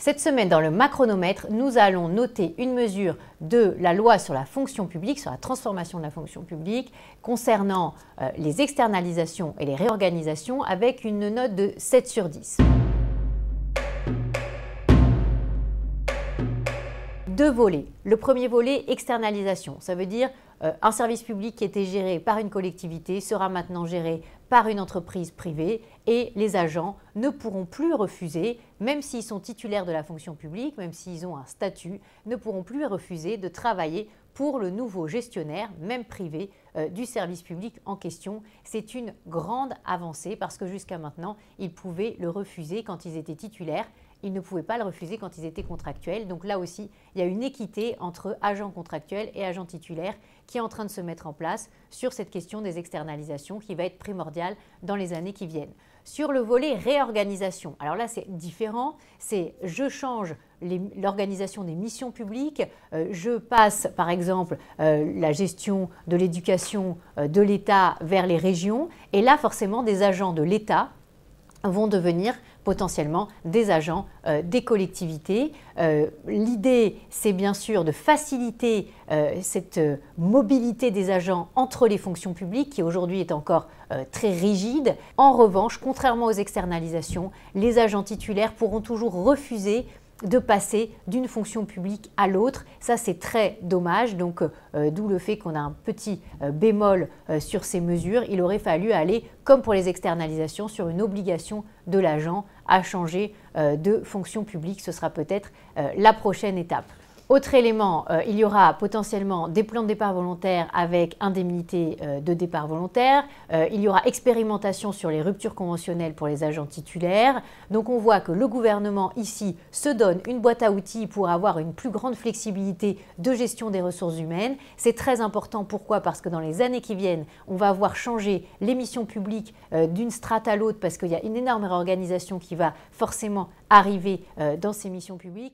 Cette semaine, dans le macronomètre, nous allons noter une mesure de la loi sur la fonction publique, sur la transformation de la fonction publique, concernant les externalisations et les réorganisations, avec une note de 7 sur 10. Deux volets. Le premier volet, externalisation. Ça veut dire un service public qui était géré par une collectivité sera maintenant géré par une entreprise privée et les agents ne pourront plus refuser, même s'ils sont titulaires de la fonction publique, même s'ils ont un statut, ne pourront plus refuser de travailler pour le nouveau gestionnaire, même privé, du service public en question. C'est une grande avancée parce que jusqu'à maintenant, ils pouvaient le refuser quand ils étaient titulaires. Ils ne pouvaient pas le refuser quand ils étaient contractuels. Donc là aussi, il y a une équité entre agents contractuels et agents titulaires qui est en train de se mettre en place sur cette question des externalisations qui va être primordiale dans les années qui viennent. Sur le volet réorganisation, alors là c'est différent, c'est je change l'organisation des missions publiques, je passe par exemple la gestion de l'éducation de l'État vers les régions et là forcément des agents de l'État vont devenir potentiellement des agents des collectivités. L'idée, c'est bien sûr de faciliter cette mobilité des agents entre les fonctions publiques qui aujourd'hui est encore très rigide. En revanche, contrairement aux externalisations, les agents titulaires pourront toujours refuser de passer d'une fonction publique à l'autre. Ça, c'est très dommage. Donc, d'où le fait qu'on a un petit bémol sur ces mesures. Il aurait fallu aller, comme pour les externalisations, sur une obligation de l'agent à changer de fonction publique. Ce sera peut-être la prochaine étape. Autre élément, il y aura potentiellement des plans de départ volontaires avec indemnité de départ volontaire. Il y aura expérimentation sur les ruptures conventionnelles pour les agents titulaires. Donc on voit que le gouvernement ici se donne une boîte à outils pour avoir une plus grande flexibilité de gestion des ressources humaines. C'est très important. Pourquoi? Parce que dans les années qui viennent, on va voir changer les missions publiques d'une strate à l'autre parce qu'il y a une énorme réorganisation qui va forcément arriver dans ces missions publiques.